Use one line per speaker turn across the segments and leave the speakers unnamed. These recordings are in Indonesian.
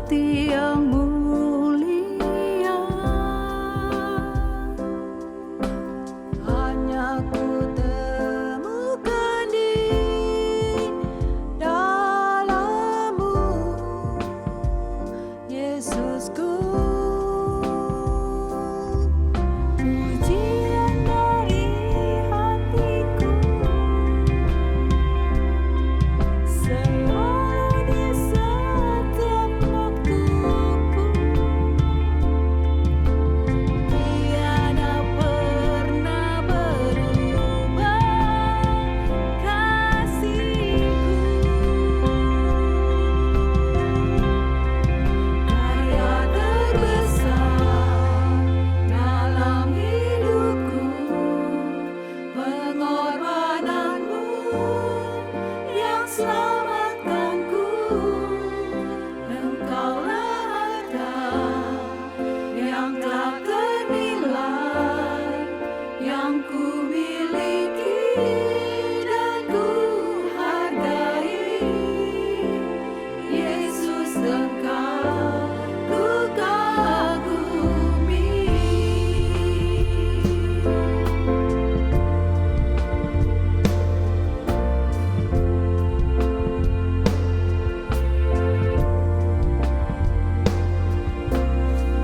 hati yang mulia. Hanya ku temukan di dalam-Mu, Yesusku. Pujian dari hatiku selalu di setiap waktuku. Tiada pernah berubah kasih-Ku. Karya terbesar dalam hidupku, pengorbanan-Mu yang selamatkanku. Engkaulah harta yang tak ternilai, yang ku miliki dan ku hargai. Yesus, Engkau ku kagumi.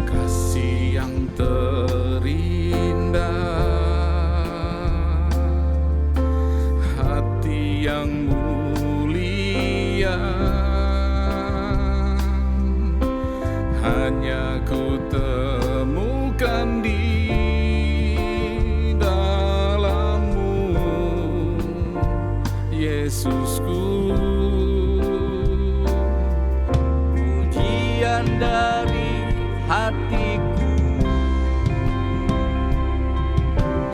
Kasih yang terindah, hati yang mulia, hanya ku temukan di dalam-Mu, Yesusku. Pujian dari hatiku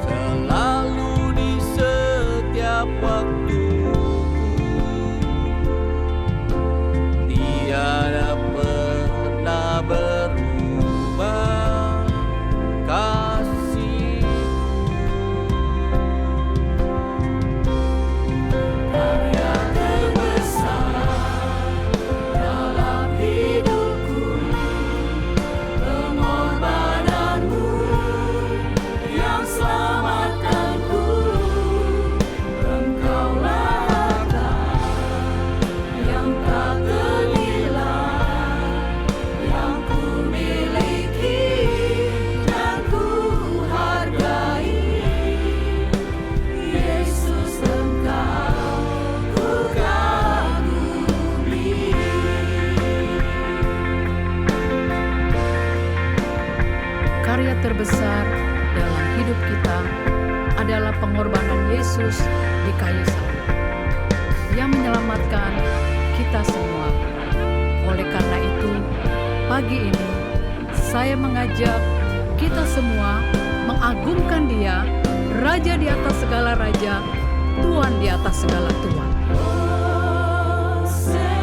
selalu di setiap waktuku. Tiada pernah berubah kasih-Ku.
Karya terbesar dalam hidupku, pengorbanan-Mu yang selamatkanku. Engkaulah harta yang tak ternilai, yang ku miliki dan ku hargai. Yesus, Engkau ku kagumi. Karya terbesar dalam hidup kita adalah pengorbanan Yesus di kayu salib yang menyelamatkan kita semua. Oleh karena itu, pagi ini saya mengajak kita semua mengagungkan Dia, Raja di atas segala raja, Tuhan di atas segala tuan.
Hosanna.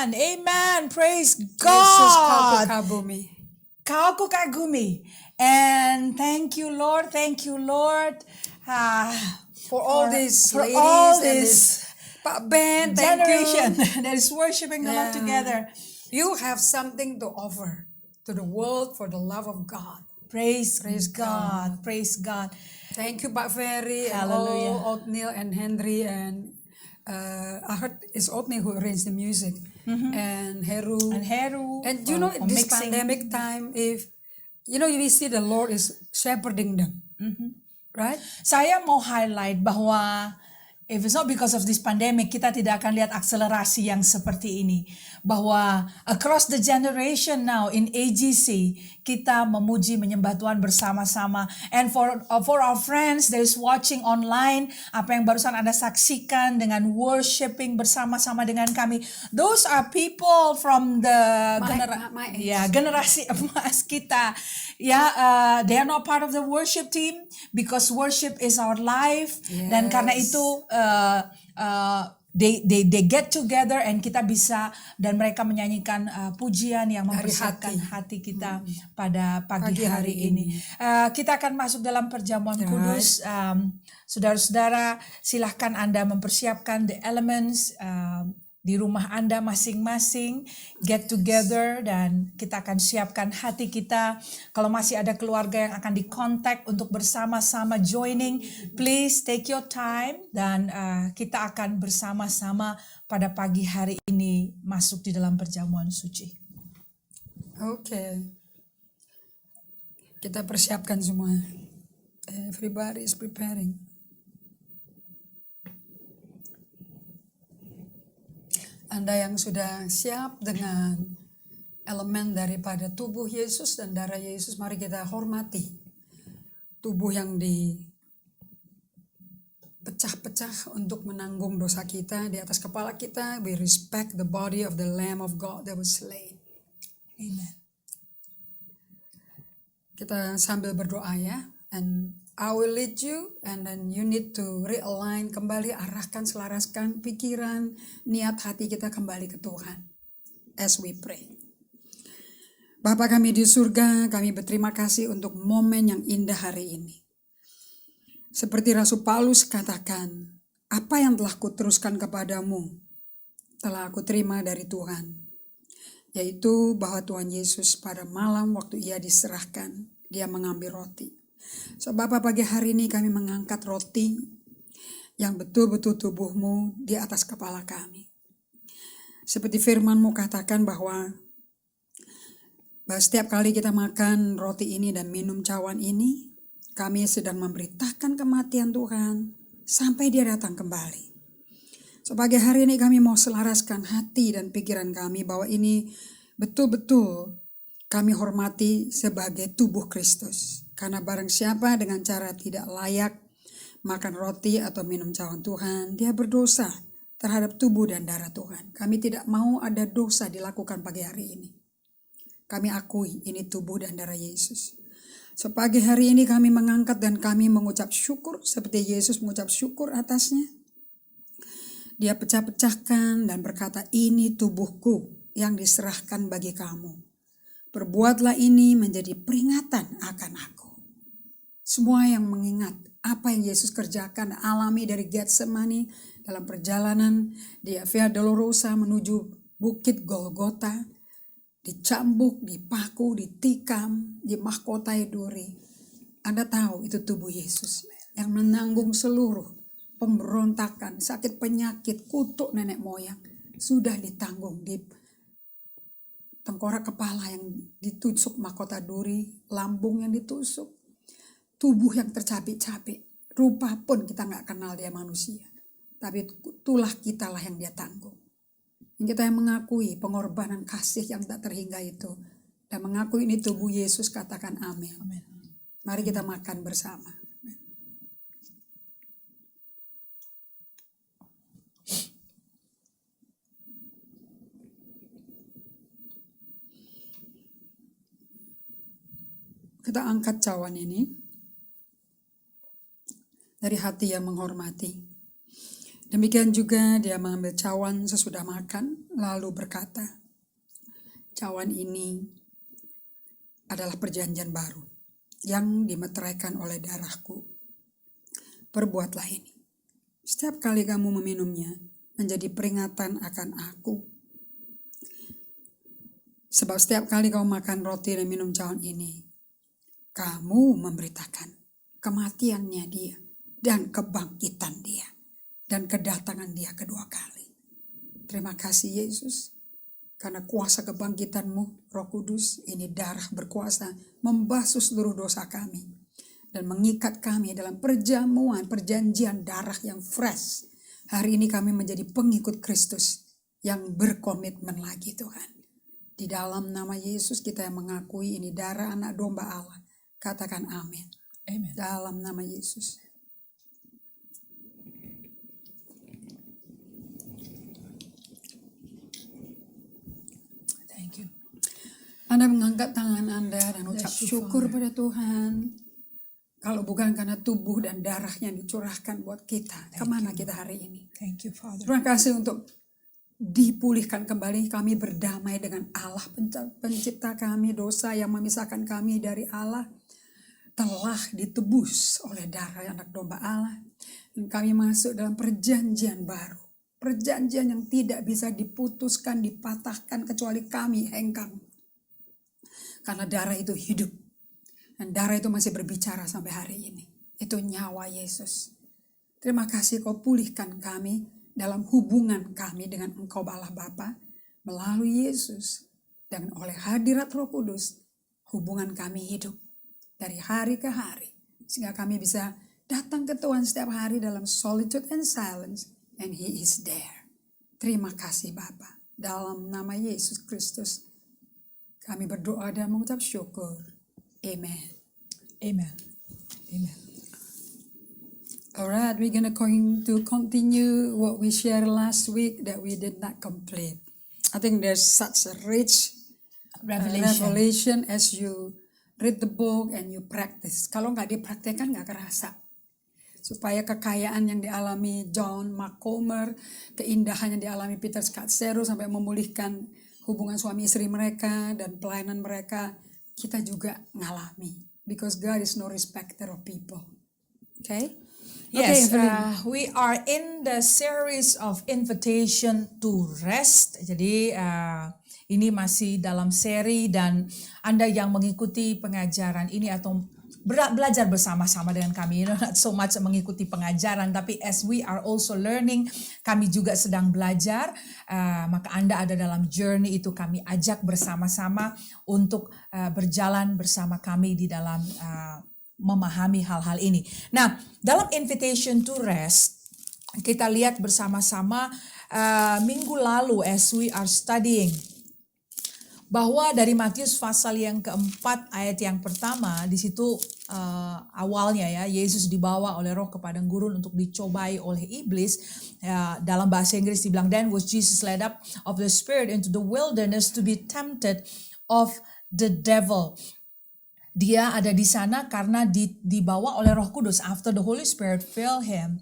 Amen. Amen. Praise
Yesus, kau
God.
kukagumi.
Kau kukagumi. And thank you, Lord. Thank you, Lord.
For all these
for
ladies
all
and
this
this Pak Ben, thank
generation
you.
that is worshiping the Lord
Yeah.
together.
You have something to offer to the world for the love of God.
Praise
Praise
God. Praise God.
Thank you, Pak Ferry, and
Hallelujah.
all Othniel and Henry, and I heard it's Othniel who arranged the music, and Heru.
And Heru.
And you know,
for
this
mixing.
pandemic time, if you know, we see the Lord is shepherding them, right?
Saya mau highlight bahwa if it's not because of this pandemic, kita tidak akan lihat akselerasi yang seperti ini. Bahwa across the generation now in AGC, kita memuji menyembah Tuhan bersama-sama. And for our friends that is watching online, apa yang barusan Anda saksikan dengan worshiping bersama-sama dengan kami, those are people from the
My age.
generasi emas kita. They are not part of the worship team because worship is our life. Dan karena itu they get together and kita bisa dan mereka menyanyikan pujian yang mempersiapkan hati kita pada pagi hari ini. Kita akan masuk dalam perjamuan kudus. Saudara-saudara, silahkan Anda mempersiapkan the elements di rumah Anda masing-masing, get together, dan kita akan siapkan hati kita. Kalau masih ada keluarga yang akan dikontak untuk bersama-sama joining, please take your time, dan kita akan bersama-sama pada pagi hari ini masuk di dalam perjamuan suci.
Oke. Kita persiapkan semua. Everybody is preparing. Anda yang sudah siap dengan elemen daripada tubuh Yesus dan darah Yesus, mari kita hormati tubuh yang dipecah-pecah untuk menanggung dosa kita di atas kepala kita. We respect the body of the Lamb of God that was slain.
Amen.
Kita sambil berdoa ya. And I will lead you, and then you need to realign kembali, arahkan, selaraskan pikiran, niat hati kita kembali ke Tuhan. As we pray. Bapa kami di surga, kami berterima kasih untuk momen yang indah hari ini. Seperti Rasul Paulus katakan, apa yang telah kuteruskan kepadamu, telah aku terima dari Tuhan. Yaitu bahwa Tuhan Yesus pada malam waktu ia diserahkan, dia mengambil roti. So Bapa, pagi hari ini kami mengangkat roti yang betul-betul tubuh-Mu di atas kepala kami. Seperti firman-Mu katakan bahwa setiap kali kita makan roti ini dan minum cawan ini, kami sedang memberitakan kematian Tuhan sampai dia datang kembali. So pagi hari ini kami mau selaraskan hati dan pikiran kami bahwa ini betul-betul kami hormati sebagai tubuh Kristus. Karena barang siapa dengan cara tidak layak makan roti atau minum cawan Tuhan, dia berdosa terhadap tubuh dan darah Tuhan. Kami tidak mau ada dosa dilakukan pagi hari ini. Kami akui ini tubuh dan darah Yesus. So pagi hari ini kami mengangkat dan kami mengucap syukur seperti Yesus mengucap syukur atasnya. Dia pecah-pecahkan dan berkata, ini tubuhku yang diserahkan bagi kamu. Perbuatlah ini menjadi peringatan akan aku. Semua yang mengingat apa yang Yesus kerjakan, alami dari Getsemani dalam perjalanan di Via Dolorosa menuju Bukit Golgota, dicambuk, dipaku, ditikam, dimahkotai duri. Anda tahu itu tubuh Yesus yang menanggung seluruh pemberontakan, sakit penyakit, kutuk nenek moyang. Sudah ditanggung di tengkorak kepala yang ditusuk mahkota duri, lambung yang ditusuk. Tubuh yang tercapik-capik, rupa pun kita nggak kenal dia manusia. Tapi tulah kitalah yang dia tanggung. Yang kita yang mengakui pengorbanan kasih yang tak terhingga itu. Dan mengakui ini tubuh Yesus, katakan amin.
Amin.
Mari kita makan bersama. Kita angkat cawan ini dari hati yang menghormati. Demikian juga dia mengambil cawan sesudah makan, lalu berkata, cawan ini adalah perjanjian baru yang dimeteraikan oleh darahku. Perbuatlah ini. Setiap kali kamu meminumnya, menjadi peringatan akan aku. Sebab setiap kali kamu makan roti dan minum cawan ini, kamu memberitakan kematiannya dia dan kebangkitan dia dan kedatangan dia kedua kali. Terima kasih Yesus, karena kuasa kebangkitanmu, Roh Kudus, ini darah berkuasa membasuh seluruh dosa kami dan mengikat kami dalam perjanjian darah yang fresh. Hari ini kami menjadi pengikut Kristus yang berkomitmen lagi Tuhan. Di dalam nama Yesus kita yang mengakui ini darah anak domba Allah. Katakan amin.
Amen.
Dalam nama Yesus.
Thank you.
Anda mengangkat tangan Anda dan ucap
Bless you,
syukur
Father.
pada Tuhan. Kalau bukan karena tubuh dan darahnya yang dicurahkan buat kita, kemana kita hari ini?
Thank you, Father.
Terima kasih untuk dipulihkan kembali kami berdamai dengan Allah pencipta kami. Dosa yang memisahkan kami dari Allah telah ditebus oleh darah anak domba Allah. Dan kami masuk dalam perjanjian baru. Perjanjian yang tidak bisa diputuskan, dipatahkan kecuali kami hengkang. Karena darah itu hidup. Dan darah itu masih berbicara sampai hari ini. Itu nyawa Yesus. Terima kasih kau pulihkan kami dalam hubungan kami dengan Engkau Allah Bapa melalui Yesus. Dan oleh hadirat Roh Kudus, hubungan kami hidup dari hari ke hari. Sehingga kami bisa datang ke Tuhan setiap hari dalam solitude and silence. And He is there. Terima kasih Bapa. Dalam nama Yesus Kristus, kami berdoa dan mengucap syukur. Amen.
Amen. Amen.
Alright, we're going to continue what we shared last week that we did not complete. I think there's such a rich revelation as you read the book and you practice. Kalau nggak dipraktekkan nggak kerasa. Supaya kekayaan yang dialami John Mark Comer, keindahan yang dialami Peter Scazzero sampai memulihkan hubungan suami istri mereka dan pelayanan mereka, kita juga ngalami. Because God is no respecter of people. Okay?
Yes,
Evelyn.
we are in the series of invitation to rest. Jadi ini masih dalam seri dan Anda yang mengikuti pengajaran ini atau belajar bersama-sama dengan kami, not so much mengikuti pengajaran, tapi as we are also learning, kami juga sedang belajar. Maka Anda ada dalam journey itu, kami ajak bersama-sama untuk berjalan bersama kami di dalam memahami hal-hal ini. Nah, dalam invitation to rest, kita lihat bersama-sama minggu lalu as we are studying, bahwa dari Matius pasal yang keempat ayat yang pertama, di situ awalnya ya, Yesus dibawa oleh Roh ke padang gurun untuk dicobai oleh iblis. Dalam bahasa Inggris dibilang, then was Jesus led up of the Spirit into the wilderness to be tempted of the devil. Dia ada di sana karena dibawa oleh Roh Kudus. After the Holy Spirit filled him,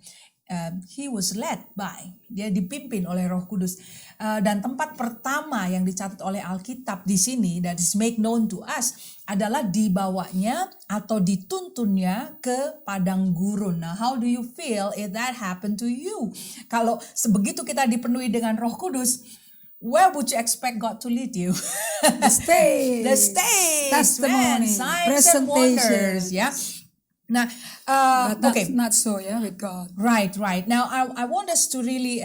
he was led by. Dia dipimpin oleh Roh Kudus. Dan tempat pertama yang dicatat oleh Alkitab di sini, that is make known to us, adalah dibawanya atau dituntunnya ke padang gurun. Now, how do you feel if that happened to you? Kalau sebegitu kita dipenuhi dengan Roh Kudus, where would you expect God to lead you?
The stage.
The stage.
Testimony.
Signs and wonders. Ya. Nah,
But
okay.
not so with God.
Right. Now, I want us to really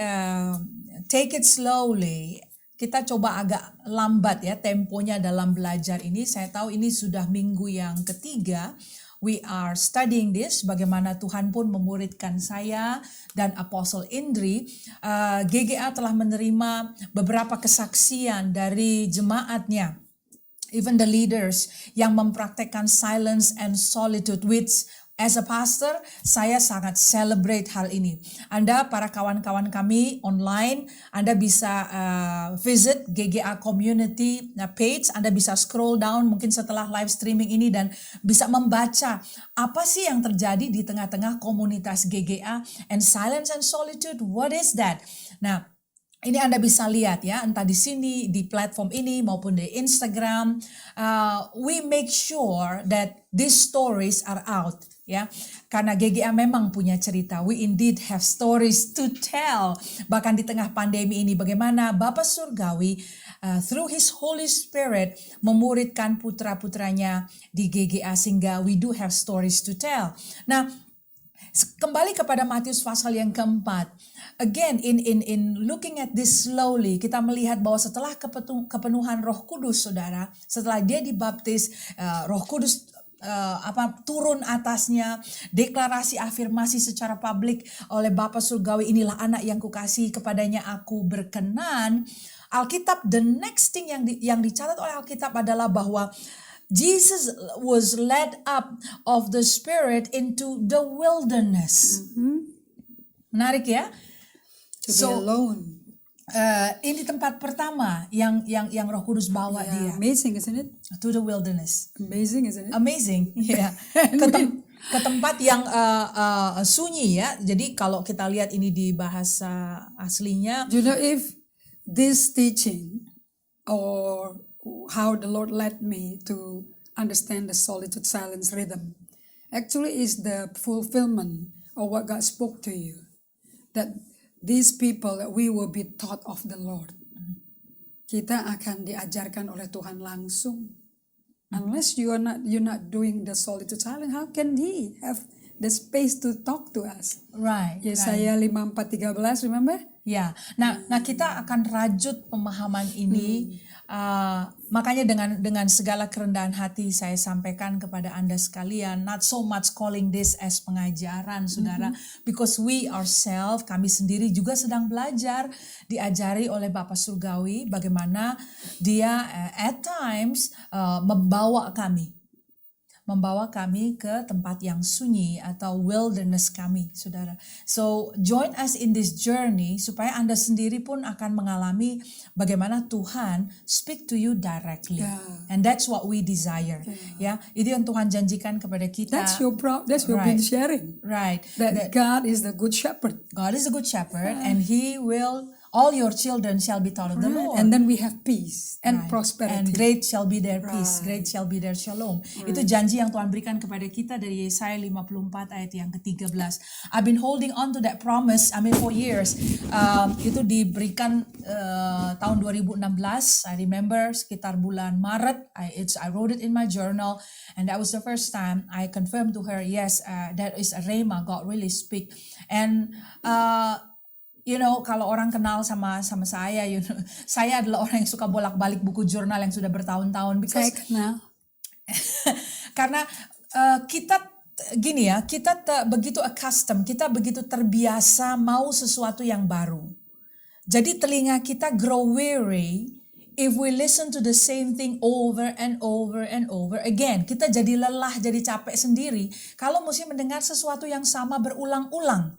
take it slowly. Kita coba agak lambat ya temponya dalam belajar ini. Saya tahu ini sudah minggu yang ketiga. We are studying this, bagaimana Tuhan pun memuridkan saya dan Apostle Indri. GGA telah menerima beberapa kesaksian dari jemaatnya, even the leaders yang mempraktekkan silence and solitude, which As a pastor, saya sangat celebrate hal ini. Anda, para kawan-kawan kami online, Anda bisa visit GGA Community page. Anda bisa scroll down mungkin setelah live streaming ini dan bisa membaca apa sih yang terjadi di tengah-tengah komunitas GGA and Silence and Solitude. What is that? Nah, ini Anda bisa lihat ya, entah di sini, di platform ini maupun di Instagram. We make sure that these stories are out ya. Karena GGA memang punya cerita. We indeed have stories to tell. Bahkan di tengah pandemi ini bagaimana Bapa Surgawi through His Holy Spirit memuridkan putra-putranya di GGA sehingga we do have stories to tell. Nah, kembali kepada Matius pasal yang keempat. Again, in looking at this slowly, kita melihat bahwa setelah kepenuhan Roh Kudus, saudara, setelah dia dibaptis, Roh Kudus turun atasnya, deklarasi afirmasi secara publik oleh Bapa Surgawi, inilah anak yang kukasihi, kepadanya aku berkenan. Alkitab, the next thing yang dicatat oleh Alkitab adalah bahwa Jesus was led up of the Spirit into the wilderness. Menarik ya?
To be alone.
Ini tempat pertama yang Roh Kudus bawa dia
Amazing, isn't it?
to the wilderness.
Amazing, isn't it?
Amazing, ya. Ke tempat yang sunyi ya. Jadi kalau kita lihat ini di bahasa aslinya,
Do you know if this teaching or how the Lord led me to understand the solitude silence rhythm actually is the fulfillment of what God spoke to you, that these people that we will be taught of the Lord. Kita akan diajarkan oleh Tuhan langsung. Unless you're not doing the solitude silence, how can He have the space to talk to us?
right?
Yesaya 54:13, remember?
Ya, nah kita akan rajut pemahaman ini. Makanya dengan segala kerendahan hati saya sampaikan kepada Anda sekalian, not so much calling this as pengajaran, saudara, because we ourselves, kami sendiri juga sedang belajar, diajari oleh Bapa Surgawi bagaimana Dia at times membawa kami ke tempat yang sunyi atau wilderness kami, saudara. So join us in this journey supaya Anda sendiri pun akan mengalami bagaimana Tuhan speak to you directly, and that's what we desire. Ya, itu yang Tuhan janjikan kepada kita.
That's your been sharing.
Right.
That God is the good shepherd.
God is a good shepherd, and He will. All your children shall be taught of the Lord.
And then we have peace and prosperity.
And great shall be their peace, great shall be their shalom. Itu janji yang Tuhan berikan kepada kita dari Yesaya 54 ayat yang ke-13. I've been holding on to that promise, for years. Itu diberikan tahun 2016. I remember sekitar bulan Maret. I wrote it in my journal, and that was the first time I confirmed to her, yes, that is a rhema, God really speak. And kalau orang kenal sama saya, saya adalah orang yang suka bolak-balik buku jurnal yang sudah bertahun-tahun.
Saya kenal.
Karena kita begitu accustomed, kita begitu terbiasa mau sesuatu yang baru. Jadi telinga kita grow weary if we listen to the same thing over and over and over again. Kita jadi lelah, jadi capek sendiri kalau mesti mendengar sesuatu yang sama berulang-ulang.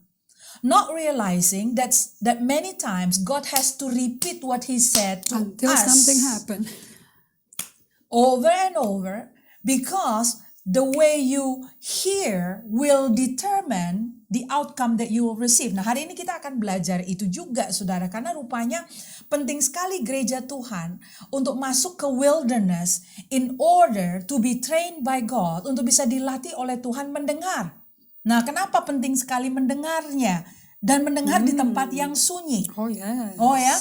Not realizing that many times God has to repeat what He said to
until
us
something happens
over and over, because the way you hear will determine the outcome that you will receive. Nah, hari ini kita akan belajar itu juga, saudara, karena rupanya penting sekali gereja Tuhan untuk masuk ke wilderness in order to be trained by God, untuk bisa dilatih oleh Tuhan mendengar. Nah, kenapa penting sekali mendengarnya dan mendengar di tempat yang sunyi?
Oh ya.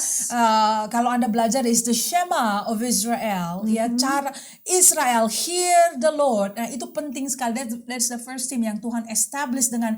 Kalau Anda belajar is the Shema of Israel, ya, cara Israel hear the Lord. Nah, itu penting sekali. That's the first thing yang Tuhan establish dengan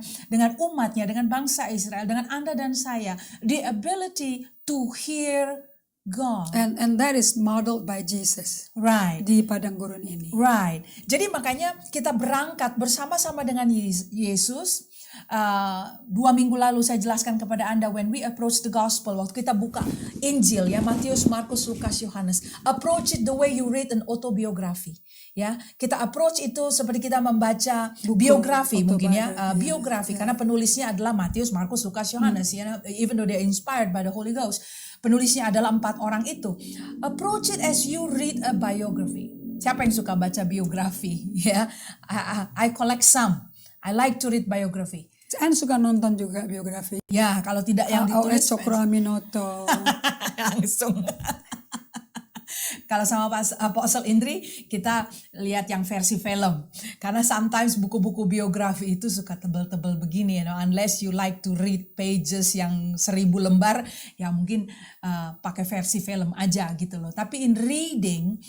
umatnya, dengan bangsa Israel, dengan Anda dan saya, the ability to hear God.
And that is modeled by Jesus.
Right.
Di padang gurun ini.
Right. Jadi makanya kita berangkat bersama-sama dengan Yesus 2 minggu lalu saya jelaskan kepada Anda, when we approach the gospel, waktu kita buka Injil ya, Matius, Markus, Lukas, Yohanes, approach it the way you read an autobiography. Ya, kita approach itu seperti kita membaca biografi mungkin ya, biografi karena penulisnya adalah Matius, Markus, Lukas, Yohanes ya, even though they are inspired by the Holy Ghost. Penulisnya adalah 4 orang itu. Approach it as you read a biography. Siapa yang suka baca biografi ya? I collect some. I like to read biography.
Saya suka nonton juga biografi.
Ya, kalau tidak yang ditulis
Cokroaminoto.
langsung. Kalau sama Apostle Indri, kita lihat yang versi film. Karena sometimes buku-buku biografi itu suka tebal-tebal begini, unless you like to read pages yang 1000 lembar, ya mungkin pakai versi film aja gitu loh. Tapi in reading,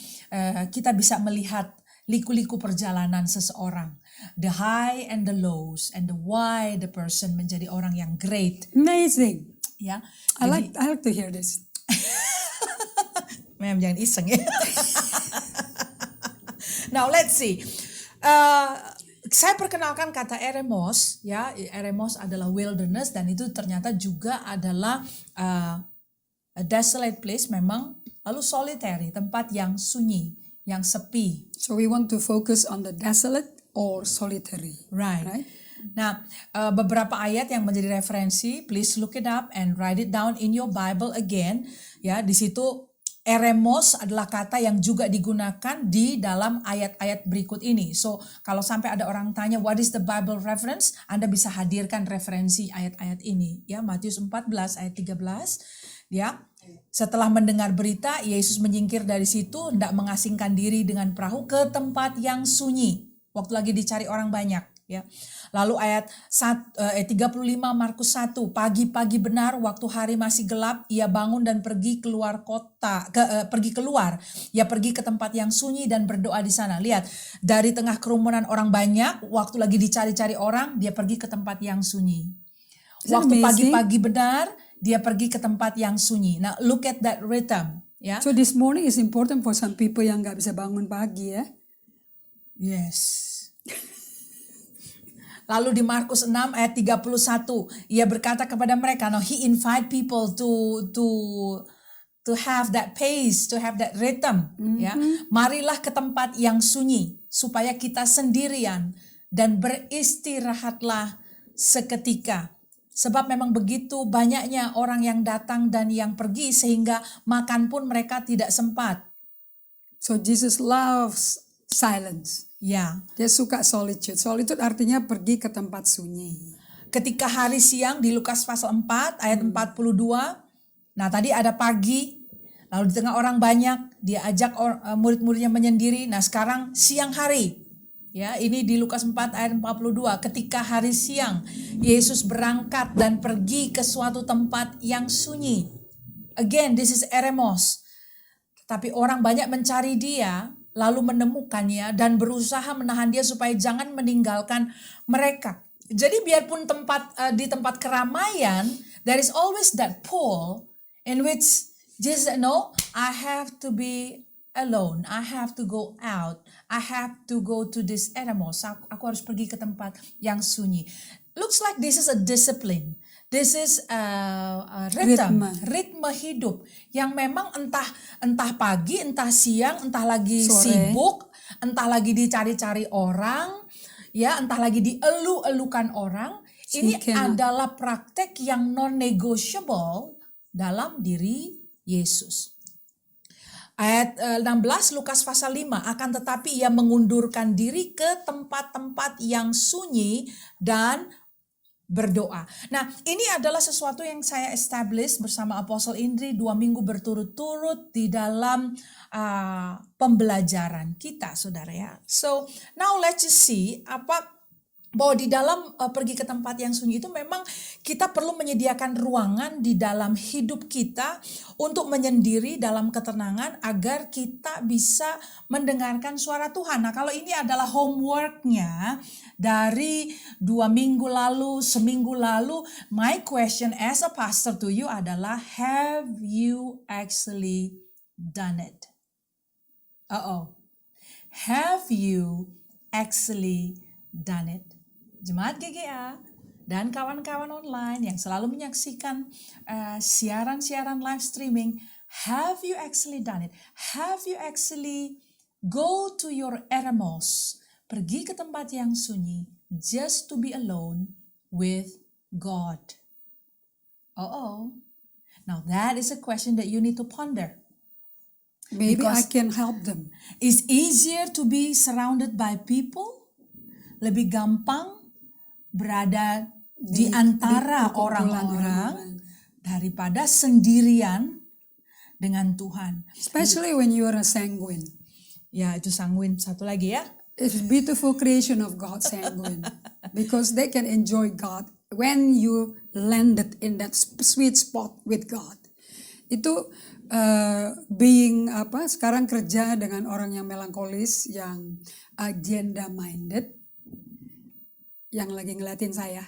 kita bisa melihat liku-liku perjalanan seseorang. The high and the lows, and the why the person menjadi orang yang great.
Amazing.
Ya,
I like to hear this.
Mem, jangan iseng ya. Now let's see. Saya perkenalkan kata eremos ya. Eremos adalah wilderness dan itu ternyata juga adalah a desolate place memang, lalu solitary, tempat yang sunyi, yang sepi.
So we want to focus on the desolate or solitary.
Right. Nah, beberapa ayat yang menjadi referensi, please look it up and write it down in your Bible again. Ya, di situ eremos adalah kata yang juga digunakan di dalam ayat-ayat berikut ini. So, kalau sampai ada orang tanya, what is the Bible reference? Anda bisa hadirkan referensi ayat-ayat ini. Ya, Matius 14 ayat 13. Ya, setelah mendengar berita, Yesus menyingkir dari situ, hendak mengasingkan diri dengan perahu ke tempat yang sunyi. Waktu lagi dicari orang banyak. Ya. Lalu ayat 35 Markus 1, pagi-pagi benar waktu hari masih gelap, ia bangun dan pergi keluar kota, pergi keluar. Ia pergi ke tempat yang sunyi dan berdoa di sana. Lihat, dari tengah kerumunan orang banyak, waktu lagi dicari-cari orang, dia pergi ke tempat yang sunyi. Waktu pagi-pagi benar, dia pergi ke tempat yang sunyi. Nah, look at that rhythm. Ya.
So this morning is important for some people yang nggak bisa bangun pagi ya.
Yes. Lalu di Markus 6 ayat 31, ia berkata kepada mereka, no, he invite people to have that pace, to have that rhythm, ya. Marilah ke tempat yang sunyi supaya kita sendirian dan beristirahatlah seketika. Sebab memang begitu banyaknya orang yang datang dan yang pergi sehingga makan pun mereka tidak sempat.
So Jesus loves silence.
Ya.
Dia suka solitude. Solitude artinya pergi ke tempat sunyi.
Ketika hari siang di Lukas pasal 4 ayat 42. Nah, tadi ada pagi, lalu di tengah orang banyak, dia ajak murid-muridnya menyendiri. Nah, sekarang siang hari. Ya, ini di Lukas 4 ayat 42. Ketika hari siang, Yesus berangkat dan pergi ke suatu tempat yang sunyi. Again, this is eremos. Tapi orang banyak mencari dia, lalu menemukannya dan berusaha menahan dia supaya jangan meninggalkan mereka. Jadi biarpun di tempat keramaian, there is always that pull in which Jesus said, no, I have to be alone. I have to go out. I have to go to this eremos. Aku harus pergi ke tempat yang sunyi. Looks like this is a discipline. This is a ritme hidup yang memang entah pagi, entah siang, entah lagi sore, sibuk, entah lagi dicari-cari orang, ya, entah lagi dielu-elukan orang. Ini adalah praktek yang non-negotiable dalam diri Yesus. Ayat 16 Lukas pasal 5, akan tetapi ia mengundurkan diri ke tempat-tempat yang sunyi dan berdoa. Nah, ini adalah sesuatu yang saya establish bersama Apostle Indri 2 minggu berturut-turut di dalam pembelajaran kita, saudara ya. So, now let's just see bahwa di dalam pergi ke tempat yang sunyi itu memang kita perlu menyediakan ruangan di dalam hidup kita untuk menyendiri dalam ketenangan agar kita bisa mendengarkan suara Tuhan. Nah, kalau ini adalah homeworknya dari 2 minggu lalu, seminggu lalu, my question as a pastor to you adalah, have you actually done it? Have you actually done it? Jemaat GGA, dan kawan-kawan online yang selalu menyaksikan siaran-siaran live streaming, have you actually done it? Have you actually go to your eremos, pergi ke tempat yang sunyi, just to be alone with God? Now that is a question that you need to ponder.
Maybe I
Because-
can help them.
It's easier to be surrounded by people. Lebih gampang berada di antara orang-orang daripada sendirian dengan Tuhan.
Especially when you are a sanguine.
Ya, itu sanguin satu lagi ya.
It's beautiful creation of God, sanguine. Because they can enjoy God when you landed in that sweet spot with God. Itu sekarang kerja dengan orang yang melankolis, yang agenda minded, yang lagi ngeliatin saya.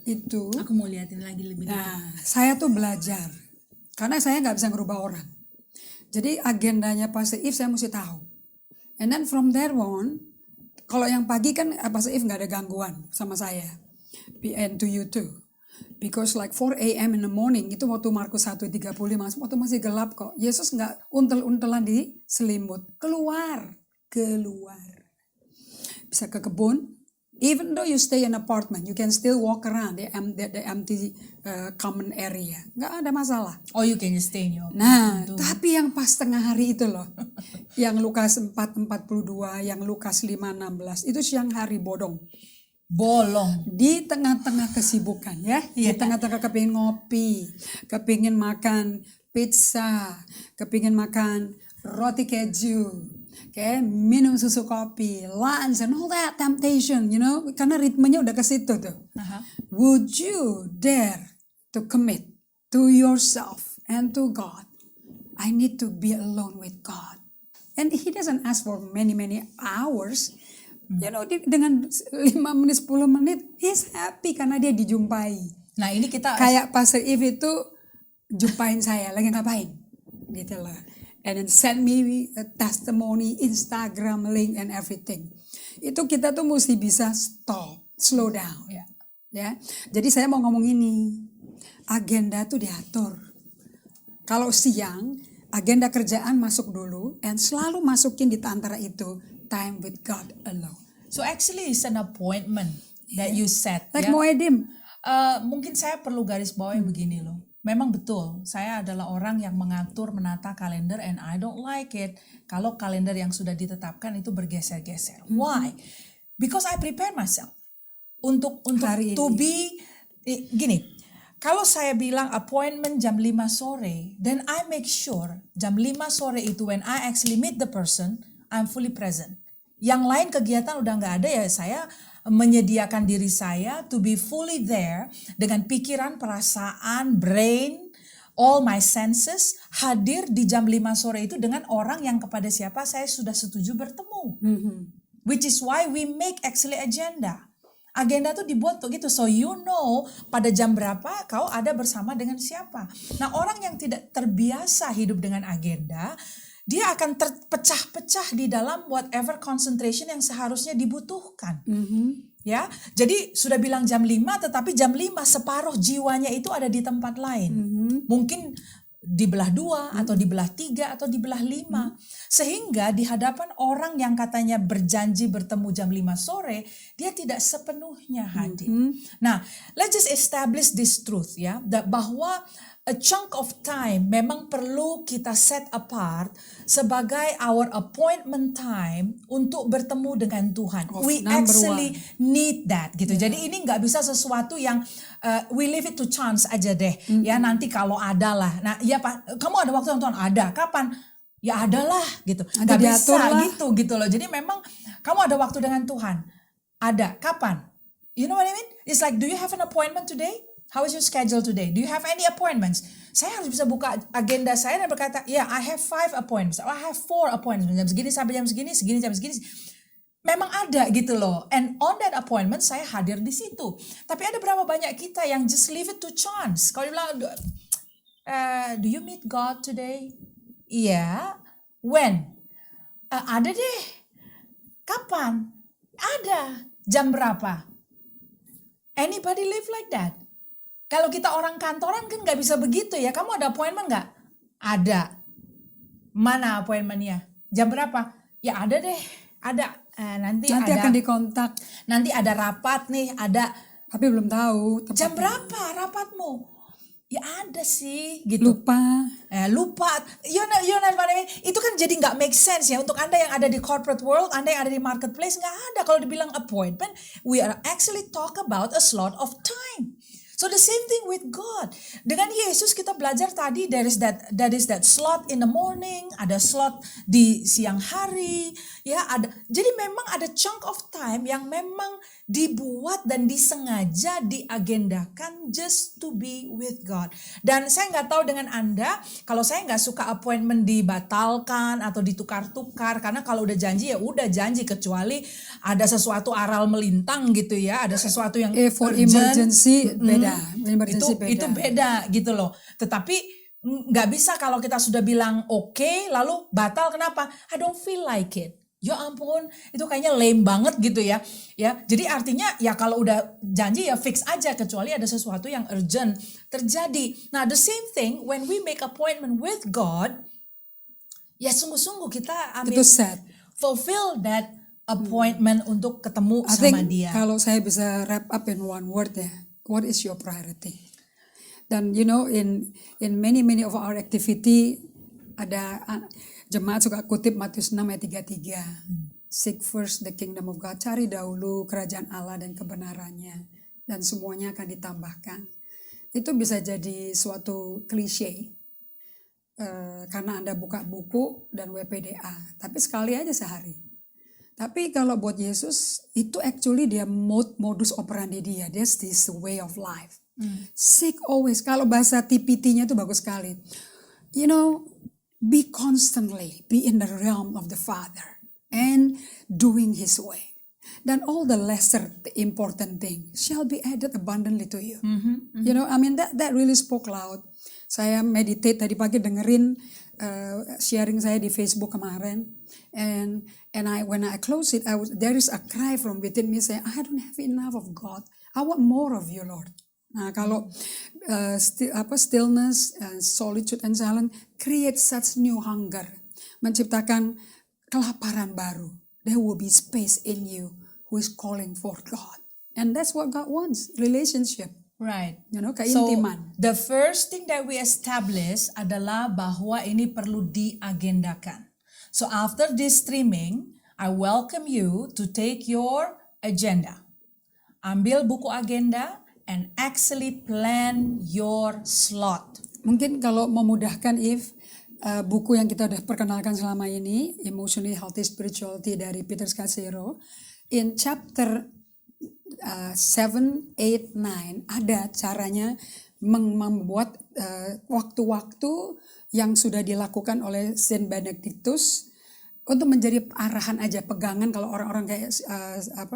Itu,
Aku mau liatin lagi lebih dalam.
nah, saya tuh belajar. Karena saya nggak bisa ngerubah orang. Jadi agendanya Pastor If saya mesti tahu. And then from there on, kalau yang pagi kan Pastor If nggak ada gangguan sama saya. And to you too. Because like 4 a.m. in the morning, itu waktu Markus 1:35, waktu masih gelap kok. Yesus nggak untel-untelan di selimut. Keluar. Bisa ke kebun. Even though you stay in apartment, you can still walk around the empty common area. Nggak ada masalah.
Oh, you can just stay in your
Nah, tapi yang pas tengah hari itu loh. Yang Lukas 4:42, yang Lukas 5:16, itu siang hari bodong.
bolong.
Di tengah-tengah kesibukan ya, di tengah-tengah kepingin ngopi, kepingin makan pizza, kepingin makan roti keju, minum susu kopi, lunch and all that temptation, karena ritmenya udah ke situ tuh. Would you dare to commit to yourself and to God? I need to be alone with God. And He doesn't ask for many hours. Dengan 5 menit, 10 menit, He's happy karena dia dijumpai.
Nah, ini kita
Kayak Pastor If itu jumpain saya, lagi ngapain? Gitu lah. And then send me a testimony, Instagram link and everything. Itu kita tuh mesti bisa slow down. Ya. Jadi saya mau ngomong ini, agenda tuh diatur. Kalau siang, agenda kerjaan masuk dulu, and selalu masukin di antara itu, time with God alone.
So actually it's an appointment that you set.
Like
ya.
Moedim.
Mungkin saya perlu garis bawahi begini loh. Memang betul, saya adalah orang yang mengatur, menata kalender, and I don't like it kalau kalender yang sudah ditetapkan itu bergeser-geser. Why? Because I prepare myself untuk
Hari
to
ini.
be gini. Kalau saya bilang appointment jam 5 sore, then I make sure jam 5 sore itu when I actually meet the person, I'm fully present. Yang lain kegiatan udah nggak ada, ya saya menyediakan diri saya to be fully there dengan pikiran, perasaan, brain, all my senses hadir di jam 5 sore itu dengan orang yang kepada siapa saya sudah setuju bertemu. Which is why we make actually agenda. Agenda tuh dibuat tuh gitu, so you know pada jam berapa kau ada bersama dengan siapa. Nah, orang yang tidak terbiasa hidup dengan agenda, dia akan terpecah-pecah di dalam whatever concentration yang seharusnya dibutuhkan. Ya, jadi sudah bilang jam 5, tetapi jam 5 separuh jiwanya itu ada di tempat lain. Mungkin dibelah 2 atau dibelah 3 atau dibelah 5. Sehingga di hadapan orang yang katanya berjanji bertemu jam 5 sore, dia tidak sepenuhnya hadir. Nah, let's just establish this truth ya, bahwa a chunk of time memang perlu kita set apart sebagai our appointment time untuk bertemu dengan Tuhan. We actually need that gitu. Jadi ini nggak bisa sesuatu yang we leave it to chance aja deh. Ya nanti kalau ada lah. Nah ya Pak, kamu ada waktu nonton? Ada. Kapan? Ya ada lah gitu. Nggak bisa gitu loh. Jadi memang kamu ada waktu dengan Tuhan. Ada. Kapan? You know what I mean? It's like, do you have an appointment today? How is your schedule today? Do you have any appointments? Saya harus bisa buka agenda saya dan berkata, yeah, I have 5 appointments. Or I have 4 appointments. Jam segini sampai jam segini, jam segini. Memang ada gitu loh. And on that appointment, saya hadir di situ. Tapi ada berapa banyak kita yang just leave it to chance. Kalau dibilang, do you meet God today? Iya. When? Ada deh. Kapan? Ada. Jam berapa? Anybody live like that? Kalau kita orang kantoran kan nggak bisa begitu ya. Kamu ada appointment nggak? Ada. Mana appointmentnya? Jam berapa? Ya ada deh. Ada. Nanti ada.
akan dikontak.
Nanti ada rapat nih. Ada.
Tapi belum tahu.
Jam
tepatnya.
berapa rapatmu? Ya ada sih gitu.
Lupa.
Lupa. You know what I mean? Itu kan jadi nggak make sense ya. Untuk Anda yang ada di corporate world, Anda yang ada di marketplace, nggak ada kalau dibilang appointment. We are actually talk about a slot of time. So the same thing with God. Dengan Yesus kita belajar tadi there is that slot in the morning, ada slot di siang hari, ya ada. Jadi memang ada chunk of time yang memang dibuat dan disengaja diagendakan just to be with God. Dan saya nggak tahu dengan Anda, kalau saya nggak suka appointment dibatalkan atau ditukar-tukar, karena kalau udah janji ya udah janji, kecuali ada sesuatu aral melintang gitu ya, ada sesuatu yang
For
urgent.
emergency beda. Emergency
Itu beda gitu loh. Tetapi nggak bisa kalau kita sudah bilang oke, lalu batal. Kenapa? I don't feel like it. Ya ampun, itu kayaknya lame banget gitu ya. Ya, jadi artinya ya kalau udah janji ya fix aja, kecuali ada sesuatu yang urgent terjadi. Nah, the same thing when we make appointment with God, ya sungguh-sungguh kita
Itu set.
fulfill that appointment untuk ketemu
I
sama
think
dia.
kalau saya bisa wrap up in one word ya, what is your priority? Dan you know in many of our activity ada jemaat suka kutip Matius 6 ayat 33. Seek first the kingdom of God. Cari dahulu kerajaan Allah dan kebenarannya, dan semuanya akan ditambahkan. Itu bisa jadi suatu klise karena Anda buka buku dan WPDA, tapi sekali aja sehari. Tapi kalau buat Yesus itu actually dia modus operandi dia. That's this way of life. Seek always. Kalau bahasa TPT-nya itu bagus sekali. You know, be constantly, be in the realm of the Father and doing His way. Then all the lesser important thing shall be added abundantly to you. You know, I mean that really spoke loud. Saya meditate tadi pagi dengerin sharing saya di Facebook kemarin, and when I close it, there is a cry from within me saying, I don't have enough of God. I want more of you, Lord. Nah, kalau stillness, solitude and silence create such new hunger, menciptakan kelaparan baru. There will be space in you who is calling for God, and that's what God wants, relationship.
Right.
You know,
So
keintiman.
the first thing that we establish adalah bahwa ini perlu diagendakan. So after this streaming, I welcome you to take your agenda. Ambil buku agenda and actually plan your slot.
Mungkin kalau memudahkan buku yang kita udah perkenalkan selama ini, Emotionally Healthy Spirituality dari Peter Scazzero, in chapter 7, 8, 9 ada caranya membuat waktu-waktu yang sudah dilakukan oleh Saint Benedictus untuk menjadi arahan aja, pegangan. Kalau orang-orang kayak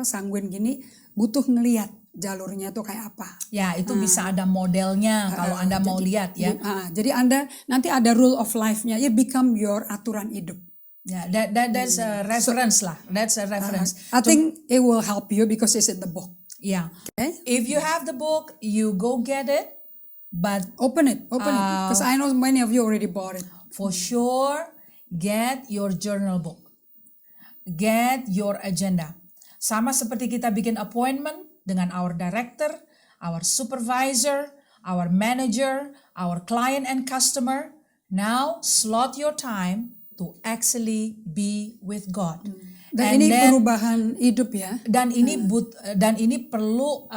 sanguin gini butuh ngelihat jalurnya tuh kayak apa.
Ya, itu bisa ada modelnya kalau Anda mau lihat ya.
Jadi Anda nanti ada rule of life-nya, ya become your aturan hidup.
Ya, that's a reference lah. That's a reference.
I think it will help you because it's in the book.
Yeah.
Okay?
If you have the book, you go get it. But
Open it, because I know many of you already bought it.
for sure, get your journal book. Get your agenda. Sama seperti kita bikin appointment dengan our director, our supervisor, our manager, our client and customer. Now, slot your time to actually be with God.
Dan ini perubahan hidup ya.
Dan ini perlu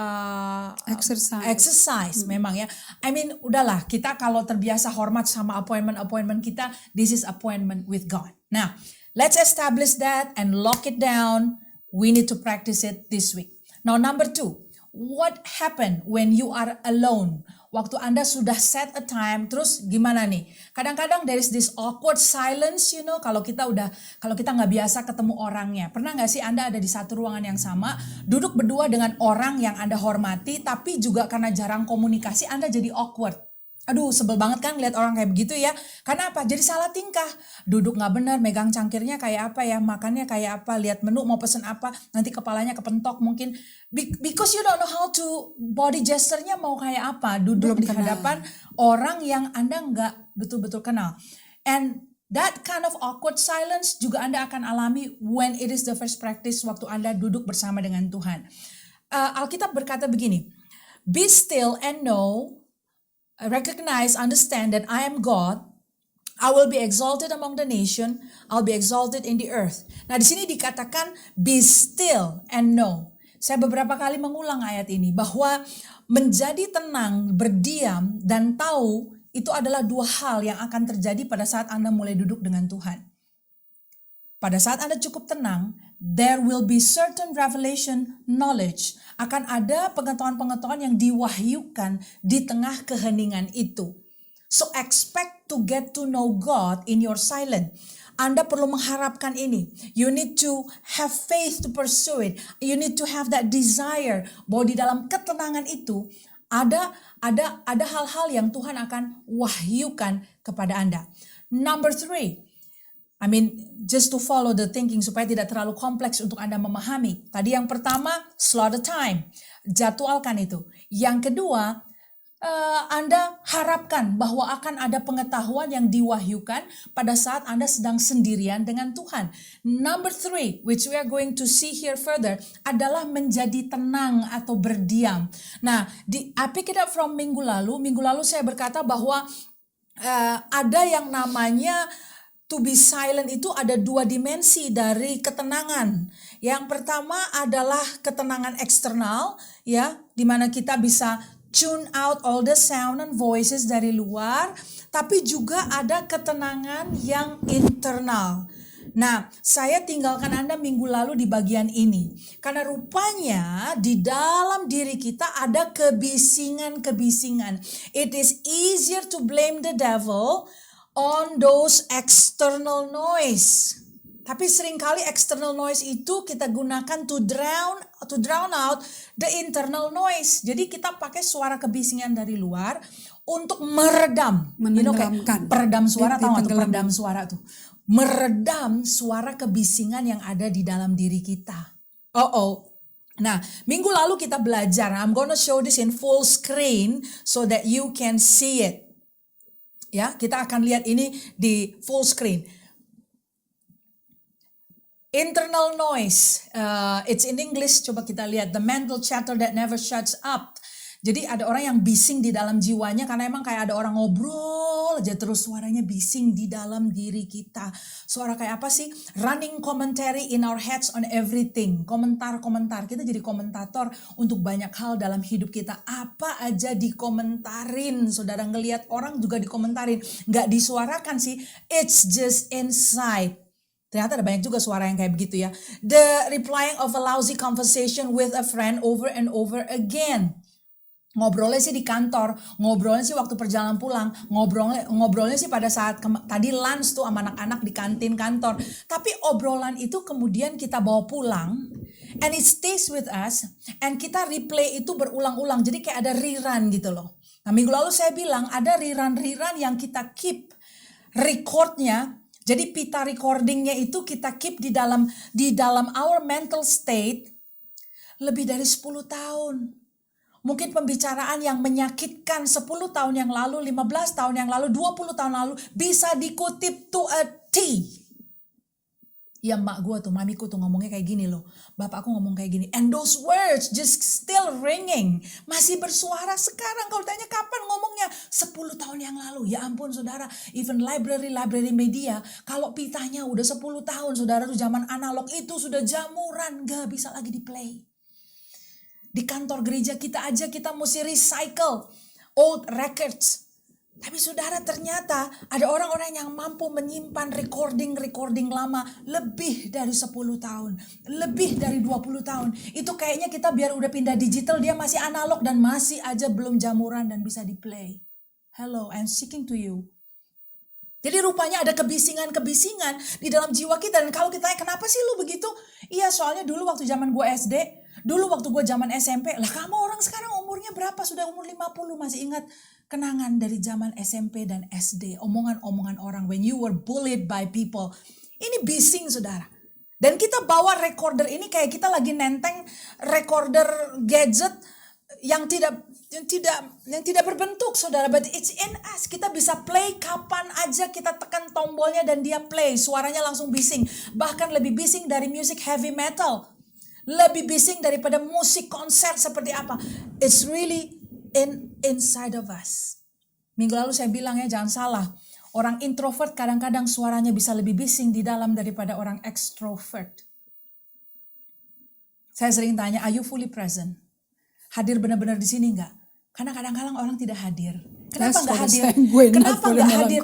Exercise.
memang ya. I mean, udahlah, kita kalau terbiasa hormat sama appointment kita, this is appointment with God. Nah, let's establish that and lock it down. We need to practice it this week. Now, number 2, what happened when you are alone? Waktu Anda sudah set a time, terus gimana nih? Kadang-kadang there is this awkward silence, you know, kalau kita nggak biasa ketemu orangnya. Pernah nggak sih Anda ada di satu ruangan yang sama, duduk berdua dengan orang yang Anda hormati, tapi juga karena jarang komunikasi, Anda jadi awkward. Aduh, sebel banget kan lihat orang kayak begitu ya. Karena apa? Jadi salah tingkah. Duduk nggak benar, megang cangkirnya kayak apa ya, makannya kayak apa, lihat menu mau pesen apa, nanti kepalanya kepentok mungkin. Because you don't know how to, body gesture-nya mau kayak apa. Duduk
Belum
di
kenal.
hadapan orang yang Anda nggak betul-betul kenal. And that kind of awkward silence juga Anda akan alami when it is the first practice waktu Anda duduk bersama dengan Tuhan. Alkitab berkata begini, be still and know, recognize, understand that I am God. I will be exalted among the nation. I'll be exalted in the earth. Nah, di sini dikatakan be still and know. Saya beberapa kali mengulang ayat ini bahwa menjadi tenang, berdiam dan tahu itu adalah dua hal yang akan terjadi pada saat Anda mulai duduk dengan Tuhan. Pada saat Anda cukup tenang, there will be certain revelation knowledge. Akan ada pengetahuan-pengetahuan yang diwahyukan di tengah keheningan itu. So expect to get to know God in your silence. Anda perlu mengharapkan ini. You need to have faith to pursue it. You need to have that desire bahwa di dalam ketenangan itu ada hal-hal yang Tuhan akan wahyukan kepada Anda. Number 3. Just to follow the thinking supaya tidak terlalu kompleks untuk Anda memahami. Tadi yang pertama, slot the time. Jadwalkan itu. Yang kedua, Anda harapkan bahwa akan ada pengetahuan yang diwahyukan pada saat Anda sedang sendirian dengan Tuhan. Number 3, which we are going to see here further, adalah menjadi tenang atau berdiam. Nah, I pick it up from minggu lalu saya berkata bahwa ada yang namanya to be silent itu ada dua dimensi dari ketenangan. Yang pertama adalah ketenangan eksternal, ya, di mana kita bisa tune out all the sound and voices dari luar, tapi juga ada ketenangan yang internal. Nah, saya tinggalkan Anda minggu lalu di bagian ini. Karena rupanya di dalam diri kita ada kebisingan-kebisingan. It is easier to blame the devil on those external noise. Tapi seringkali external noise itu kita gunakan to drown out the internal noise. Jadi kita pakai suara kebisingan dari luar untuk meredam.
Menenggelamkan.
Peredam suara, tahu nggak tuh peredam suara tuh? Meredam suara kebisingan yang ada di dalam diri kita. Nah, minggu lalu kita belajar. I'm gonna show this in full screen so that you can see it. Ya, kita akan lihat ini di full screen. Internal noise, it's in English, coba kita lihat. The mental chatter that never shuts up. Jadi ada orang yang bising di dalam jiwanya karena emang kayak ada orang ngobrol aja terus suaranya bising di dalam diri kita. Suara kayak apa sih? Running commentary in our heads on everything. Komentar-komentar. Kita jadi komentator untuk banyak hal dalam hidup kita. Apa aja dikomentarin. Saudara ngelihat orang juga dikomentarin. Nggak disuarakan sih. It's just inside. Ternyata ada banyak juga suara yang kayak begitu ya. The replying of a lousy conversation with a friend over and over again. Ngobrolnya sih di kantor, ngobrolnya sih waktu perjalanan pulang, ngobrolnya sih pada saat tadi lunch tuh sama anak-anak di kantin kantor. Tapi obrolan itu kemudian kita bawa pulang, and it stays with us, and kita replay itu berulang-ulang. Jadi kayak ada rerun gitu loh. Nah, minggu lalu saya bilang ada rerun yang kita keep recordnya. Jadi pita recordingnya itu kita keep di dalam our mental state lebih dari 10 tahun. Mungkin pembicaraan yang menyakitkan 10 tahun yang lalu, 15 tahun yang lalu, 20 tahun lalu bisa dikutip to a T. Ya emak gue tuh, mamiku tuh ngomongnya kayak gini loh. Bapakku ngomong kayak gini. And those words just still ringing. Masih bersuara sekarang. Kalau tanya kapan ngomongnya? 10 tahun yang lalu. Ya ampun saudara. Even library media. Kalau pitanya udah 10 tahun saudara tuh zaman analog itu sudah jamuran. Gak bisa lagi di play. Di kantor gereja kita aja kita mesti recycle old records. Tapi saudara ternyata ada orang-orang yang mampu menyimpan recording lama lebih dari 10 tahun. Lebih dari 20 tahun. Itu kayaknya kita biar udah pindah digital dia masih analog dan masih aja belum jamuran dan bisa di play. Hello, I'm speaking to you. Jadi rupanya ada kebisingan-kebisingan di dalam jiwa kita. Dan kalau kita tanya kenapa sih lu begitu? Iya soalnya dulu waktu zaman gue SD, dulu waktu gue zaman SMP, lah kamu orang sekarang umurnya berapa? Sudah umur 50 masih ingat kenangan dari zaman SMP dan SD, omongan-omongan orang when you were bullied by people. Ini bising saudara. Dan kita bawa recorder ini kayak kita lagi nenteng recorder gadget yang tidak berbentuk saudara, but it's in us. Kita bisa play kapan aja, kita tekan tombolnya dan dia play, suaranya langsung bising. Bahkan lebih bising dari musik heavy metal, lebih bising daripada musik konser seperti apa. It's really inside of us. Minggu lalu saya bilang ya, jangan salah, orang introvert kadang-kadang suaranya bisa lebih bising di dalam daripada orang extrovert. Saya sering tanya, are you fully present? Hadir benar-benar di sini enggak? Karena kadang-kadang orang tidak hadir. Kenapa enggak hadir? Kenapa enggak hadir?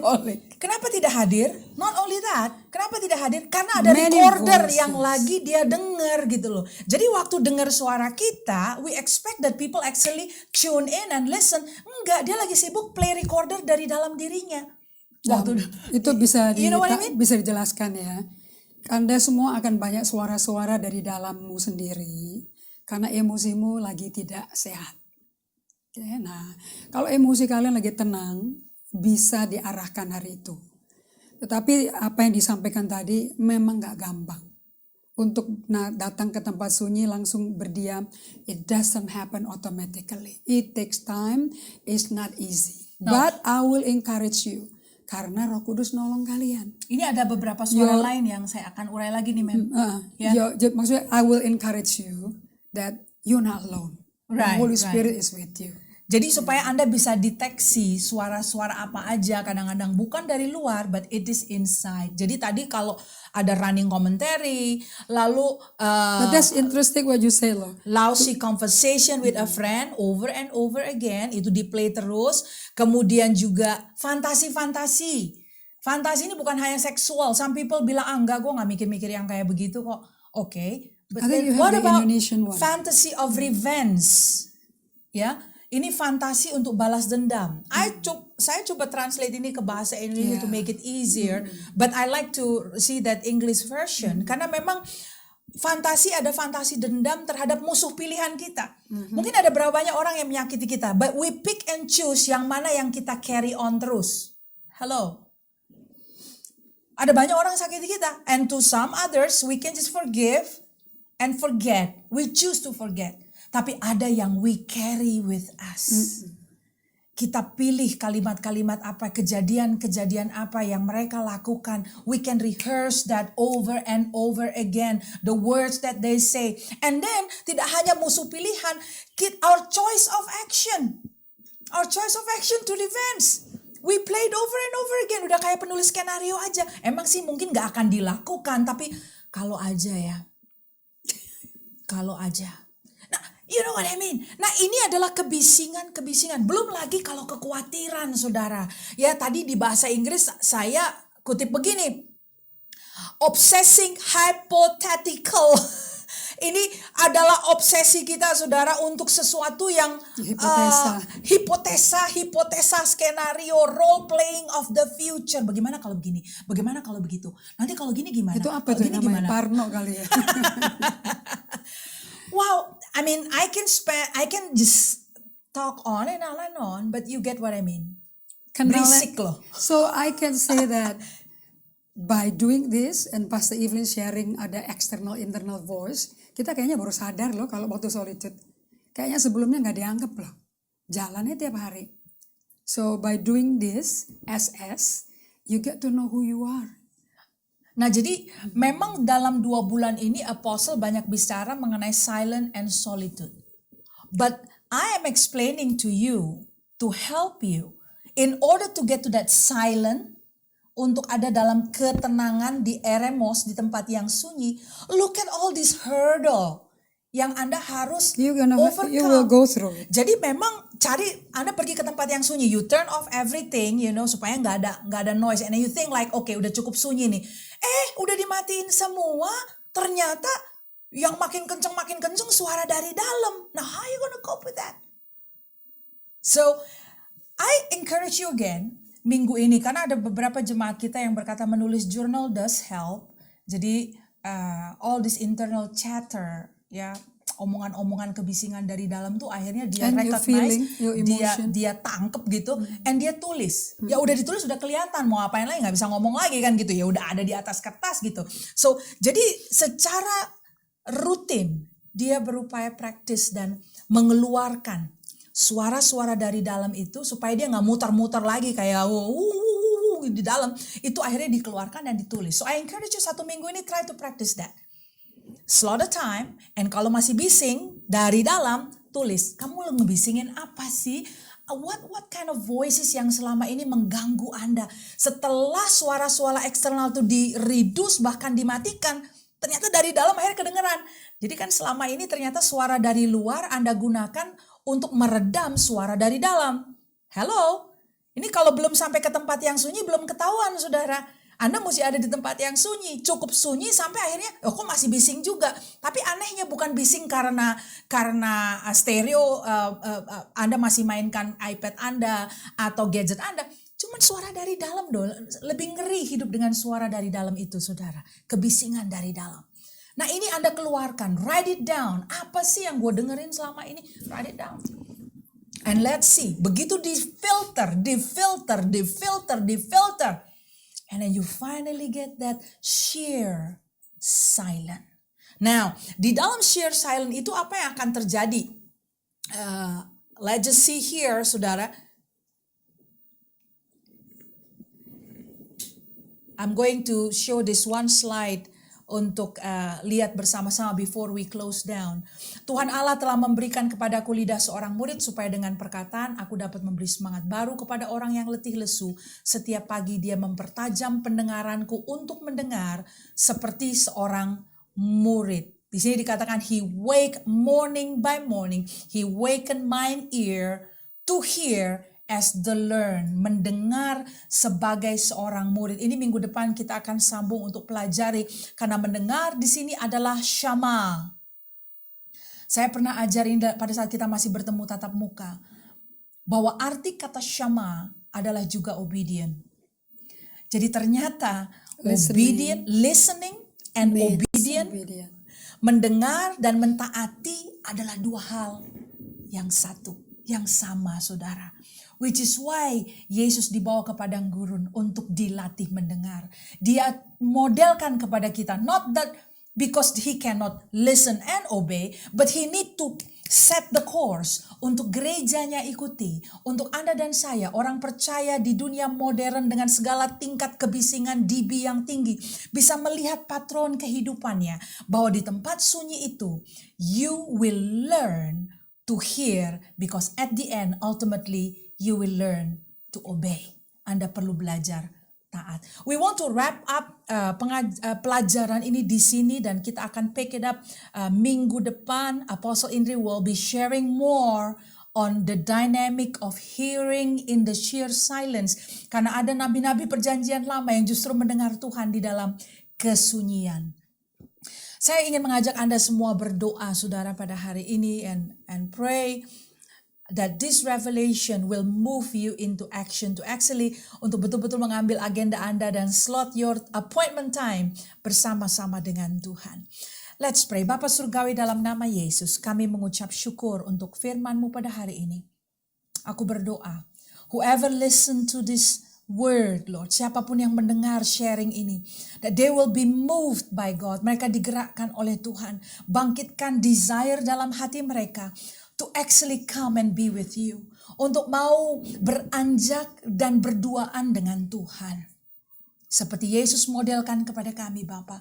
Kenapa tidak hadir? Not only that, kenapa tidak hadir? Karena ada recorder yang lagi dia dengar gitu loh. Jadi waktu dengar suara kita, we expect that people actually tune in and listen. Enggak, dia lagi sibuk play recorder dari dalam dirinya. Waktu
itu bisa
you know what I mean?
bisa dijelaskan ya. Anda semua akan banyak suara-suara dari dalammu sendiri karena emosimu lagi tidak sehat. Oke, nah, kalau emosi kalian lagi tenang, bisa diarahkan hari itu. Tetapi apa yang disampaikan tadi memang gak gampang. Untuk datang ke tempat sunyi langsung berdiam, it doesn't happen automatically. It takes time, it's not easy.
No.
But I will encourage you. Karena Roh Kudus nolong kalian.
Ini ada beberapa suara lain yang saya akan urai lagi nih, Mem.
Maksudnya I will encourage you that you're not alone.
Right,
The Holy Spirit is with you.
Jadi supaya Anda bisa deteksi suara-suara apa aja, kadang-kadang bukan dari luar, but it is inside. Jadi tadi kalau ada running commentary, lalu
But that's interesting what you say loh.
lousy conversation with a friend over and over again, itu di play terus. Kemudian juga fantasi-fantasi. Fantasi ini bukan hanya seksual. Some people bilang, enggak, gue gak mikir-mikir yang kayak begitu kok. Okay. But
I think
then
you have
what
the
about
Indonesian one.
fantasy of revenge? Ya, ini fantasi untuk balas dendam. Saya coba translate ini ke bahasa Indonesia to make it easier. But I like to see that English version. Karena memang ada fantasi dendam terhadap musuh pilihan kita. Mungkin ada berapa banyak orang yang menyakiti kita. But we pick and choose yang mana yang kita carry on terus. Hello. Ada banyak orang sakiti kita. And to some others, we can just forgive and forget. We choose to forget. Tapi ada yang we carry with us. Kita pilih kalimat-kalimat apa, kejadian-kejadian apa yang mereka lakukan. We can rehearse that over and over again. The words that they say. And then tidak hanya musuh pilihan, our choice of action. Our choice of action to revenge. We played over and over again. Udah kayak penulis skenario aja. Emang sih mungkin gak akan dilakukan. Tapi kalau aja ya. Kalau aja. You know what I mean? Nah ini adalah kebisingan. Belum lagi kalau kekhawatiran saudara. Ya tadi di bahasa Inggris saya kutip begini. Obsessing hypothetical. Ini adalah obsesi kita saudara untuk sesuatu yang hipotesa skenario, role playing of the future. Bagaimana kalau begini? Bagaimana kalau begitu? Nanti kalau gini gimana?
Itu apa tuh namanya? Parno kali ya.
Wow, I mean, I can just talk on and on, but you get what I mean. Berisik loh.
So I can say that by doing this and Pastor Evelyn sharing ada external internal voice, kita kayaknya baru sadar loh kalau waktu solitude. Kayaknya sebelumnya nggak dianggap loh. Jalannya tiap hari. So by doing this, SS, you get to know who you are.
Nah jadi memang dalam 2 bulan ini Apostle banyak bicara mengenai silent and solitude. But I am explaining to you to help you in order to get to that silent, untuk ada dalam ketenangan di eremos, di tempat yang sunyi. Look at all this hurdle yang Anda harus overcome.
You will go through it.
Jadi memang Anda pergi ke tempat yang sunyi, you turn off everything, supaya nggak ada noise, and you think like, okay, udah cukup sunyi nih. Udah dimatiin semua, ternyata yang makin kenceng suara dari dalam. Now how you gonna cope with that? So I encourage you again minggu ini, karena ada beberapa jemaat kita yang berkata menulis journal does help. Jadi all this internal chatter, ya, omongan-omongan kebisingan dari dalam tuh akhirnya dia
And your feeling, your emotion.
dia tangkep gitu, and dia tulis. Ya udah ditulis udah kelihatan, mau apain lagi, nggak bisa ngomong lagi kan gitu. Ya udah ada di atas kertas gitu. So jadi secara rutin dia berupaya praktis dan mengeluarkan suara-suara dari dalam itu supaya dia nggak muter-muter lagi kayak di dalam. Itu akhirnya dikeluarkan dan ditulis. So I encourage you 1 minggu ini try to practice that. Slow the time, and kalau masih bising dari dalam, tulis. Kamu ngebisingin apa sih? What kind of voices yang selama ini mengganggu Anda? Setelah suara-suara eksternal itu di-reduce bahkan dimatikan, ternyata dari dalam akhirnya kedengeran. Jadi kan selama ini ternyata suara dari luar Anda gunakan untuk meredam suara dari dalam. Hello? Ini kalau belum sampai ke tempat yang sunyi belum ketahuan, saudara. Anda mesti ada di tempat yang sunyi, cukup sunyi sampai akhirnya, kok masih bising juga. Tapi anehnya bukan bising karena stereo, Anda masih mainkan iPad Anda atau gadget Anda. Cuman suara dari dalam dong, lebih ngeri hidup dengan suara dari dalam itu, saudara. Kebisingan dari dalam. Nah ini Anda keluarkan, write it down. Apa sih yang gue dengerin selama ini? Write it down. And let's see, begitu difilter. And then you finally get that sheer silence. Now, di dalam sheer silence itu apa yang akan terjadi? Let's just see here, saudara. I'm going to show this one slide untuk lihat bersama-sama before we close down. Tuhan Allah telah memberikan kepadaku lidah seorang murid supaya dengan perkataan aku dapat memberi semangat baru kepada orang yang letih lesu. Setiap pagi dia mempertajam pendengaranku untuk mendengar seperti seorang murid. Di sini dikatakan he wake morning by morning, he waken mine ear to hear as the learn, mendengar sebagai seorang murid. Ini minggu depan kita akan sambung untuk pelajari karena mendengar di sini adalah syama. Saya pernah ajarin pada saat kita masih bertemu tatap muka bahwa arti kata syama adalah juga obedient. Jadi ternyata listening and obedient, mendengar dan mentaati adalah dua hal yang satu, yang sama, saudara. Which is why Yesus dibawa ke padang gurun untuk dilatih mendengar. Dia modelkan kepada kita, not that because he cannot listen and obey, but he need to set the course untuk gerejanya ikuti. Untuk Anda dan saya, orang percaya di dunia modern dengan segala tingkat kebisingan DB yang tinggi, bisa melihat patron kehidupannya, bahwa di tempat sunyi itu, you will learn to hear, because at the end, ultimately, you will learn to obey. Anda perlu belajar taat. We want to wrap up pelajaran ini di sini dan kita akan pick it up minggu depan. Apostle Indri will be sharing more on the dynamic of hearing in the sheer silence. Karena ada nabi-nabi perjanjian lama yang justru mendengar Tuhan di dalam kesunyian. Saya ingin mengajak Anda semua berdoa, saudara, pada hari ini and pray that this revelation will move you into action, to actually untuk betul-betul mengambil agenda Anda dan slot your appointment time bersama-sama dengan Tuhan. Let's pray. Bapa Surgawi, dalam nama Yesus, kami mengucap syukur untuk firman-Mu pada hari ini. Aku berdoa, whoever listen to this word, Lord, siapapun yang mendengar sharing ini, that they will be moved by God. Mereka digerakkan oleh Tuhan, bangkitkan desire dalam hati mereka to actually come and be with you. Untuk mau beranjak dan berduaan dengan Tuhan. Seperti Yesus modelkan kepada kami, Bapa.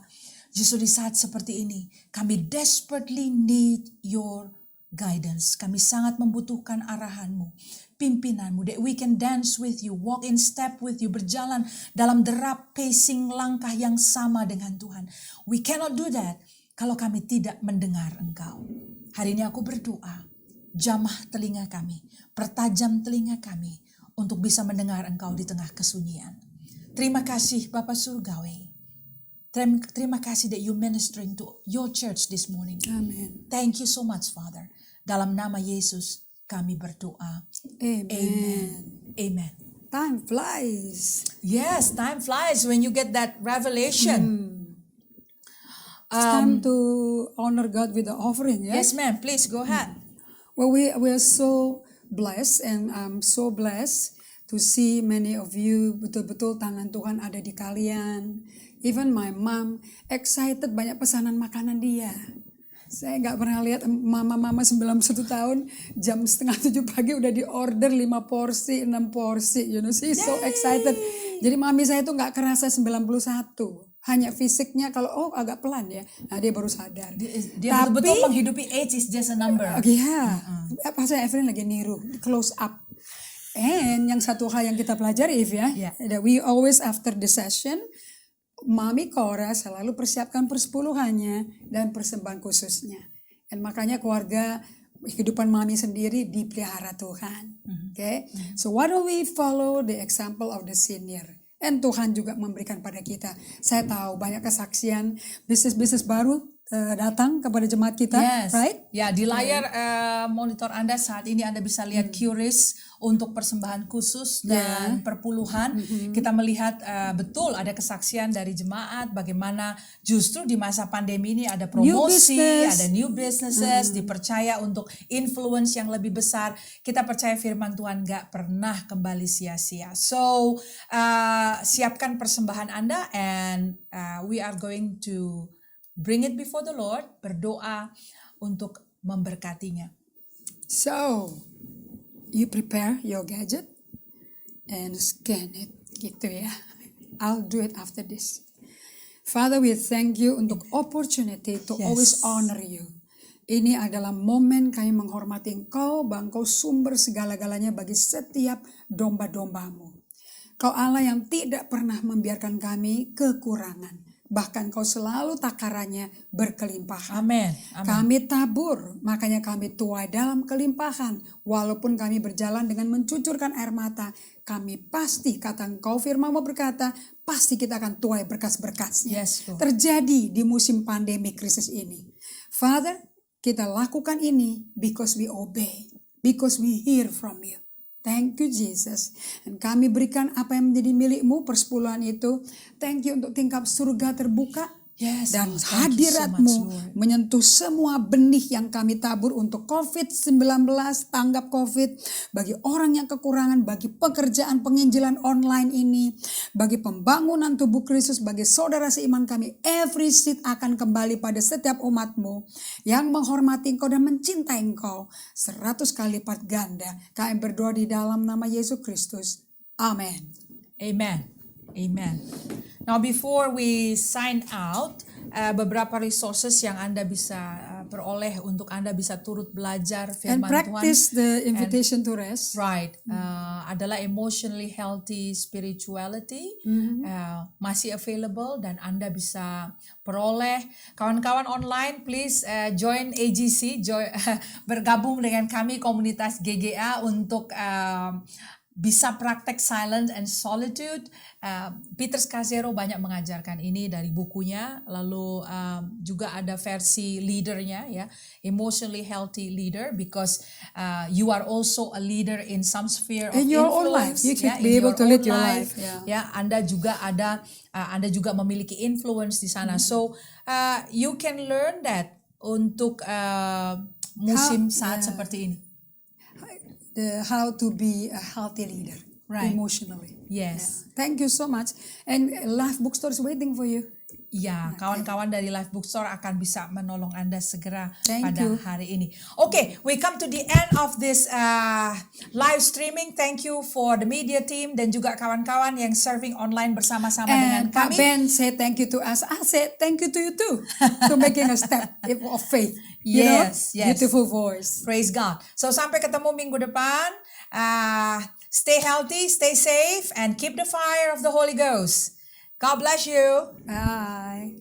Justru di saat seperti ini, kami desperately need your guidance. Kami sangat membutuhkan arahan-Mu, pimpinan-Mu, that we can dance with you, walk in step with you, berjalan dalam derap pacing langkah yang sama dengan Tuhan. We cannot do that kalau kami tidak mendengar Engkau. Hari ini aku berdoa, jamah telinga kami, pertajam telinga kami untuk bisa mendengar Engkau di tengah kesunyian. Terima kasih Bapa Surgawi. Terima kasih that you ministering to your church this morning.
Amen.
Thank you so much, Father. Dalam nama Yesus kami berdoa.
Amen.
Amen. Amen.
Time flies.
Yes, time flies when you get that revelation.
It's time to honor God with the offering, ya.
Yes, ma'am. Please go ahead.
Well, we are so blessed, and I'm so blessed to see many of you, betul-betul tangan Tuhan ada di kalian. Even my mom excited, banyak pesanan makanan dia. Saya nggak pernah lihat mama-mama 91 tahun jam 6:30 pagi udah di order 5 porsi, 6 porsi, you know, she's so excited. Jadi mami saya tuh nggak kerasa 91. Hanya fisiknya kalau agak pelan ya, nah dia baru sadar.
Dia betul-betul menghidupi age is just a number.
Pas saya Evelyn lagi niru, close up. And yang satu hal yang kita pelajari that we always after the session, Mami Cora selalu persiapkan persepuluhannya dan persembahan khususnya. Dan makanya keluarga, kehidupan Mami sendiri dipelihara Tuhan. Okay? So why don't we follow the example of the senior? Dan Tuhan juga memberikan pada kita. Saya tahu banyak kesaksian bisnis-bisnis baru datang kepada jemaat kita, right?
Ya, di layar monitor Anda saat ini Anda bisa lihat QRIS untuk persembahan khusus dan perpuluhan. Kita melihat betul ada kesaksian dari jemaat bagaimana justru di masa pandemi ini ada promosi, ada new businesses, dipercaya untuk influence yang lebih besar. Kita percaya firman Tuhan gak pernah kembali sia-sia. So, siapkan persembahan Anda and we are going to bring it before the Lord, berdoa untuk memberkatinya.
So, you prepare your gadget and scan it, gitu ya. I'll do it after this. Father, we thank you untuk opportunity to always honor you. Ini adalah momen kami menghormati Engkau, bahwa Engkau sumber segala-galanya bagi setiap domba-dombamu. Kau Allah yang tidak pernah membiarkan kami kekurangan. Bahkan Kau selalu takarannya berkelimpahan.
Amin.
Kami tabur, makanya kami tuai dalam kelimpahan. Walaupun kami berjalan dengan mencucurkan air mata, kami pasti, kata Engkau, firman-Mu berkata, pasti kita akan tuai berkas-berkasnya.
Yes, Lord.
Terjadi di musim pandemi krisis ini. Father, kita lakukan ini because we obey, because we hear from you. Thank you Jesus. Dan kami berikan apa yang menjadi milik-Mu, persepuluhan itu. Thank you untuk tingkap surga terbuka. Dan hadirat-Mu menyentuh semua benih yang kami tabur untuk COVID-19, tanggap COVID, bagi orang yang kekurangan, bagi pekerjaan penginjilan online ini, bagi pembangunan tubuh Kristus, bagi saudara seiman kami, every seed akan kembali pada setiap umat-Mu yang menghormati Engkau dan mencintai Engkau 100 kali lipat ganda. Kami berdoa di dalam nama Yesus Kristus. Amin.
Amen. Amen. Now before we sign out, beberapa resources yang Anda bisa peroleh untuk Anda bisa turut belajar firman Tuhan.
And practice the invitation to rest.
Right. Adalah emotionally healthy spirituality. Masih available dan Anda bisa peroleh. Kawan-kawan online, please join AGC, bergabung dengan kami komunitas GGA untuk bisa praktek silence and solitude. Peter Scazzero banyak mengajarkan ini dari bukunya. Lalu juga ada versi leadernya, ya, emotionally healthy leader, because you are also a leader in some sphere of
in your
influence.
own life, you can
Ya,
be able to lead your
life.
life.
Ya, Anda juga memiliki influence di sana. So you can learn that untuk musim saat seperti ini.
How to be a healthy leader,
Right.
emotionally.
Yes.
Yeah. Thank you so much. And Life Bookstore is waiting for you.
Ya, kawan-kawan dari Life Bookstore akan bisa menolong Anda segera
Thank
pada
you.
hari ini. Okay, we come to the end of this live streaming. Thank you for the media team dan juga kawan-kawan yang serving online bersama-sama dengan
And Pak
kami.
Ben say thank you to us. I say thank you to you too to making a step of faith.
Yes,
you know?
yes.
Beautiful voice.
Praise God. So sampai ketemu minggu depan. Stay healthy, stay safe, and keep the fire of the Holy Ghost. God bless you.
Bye.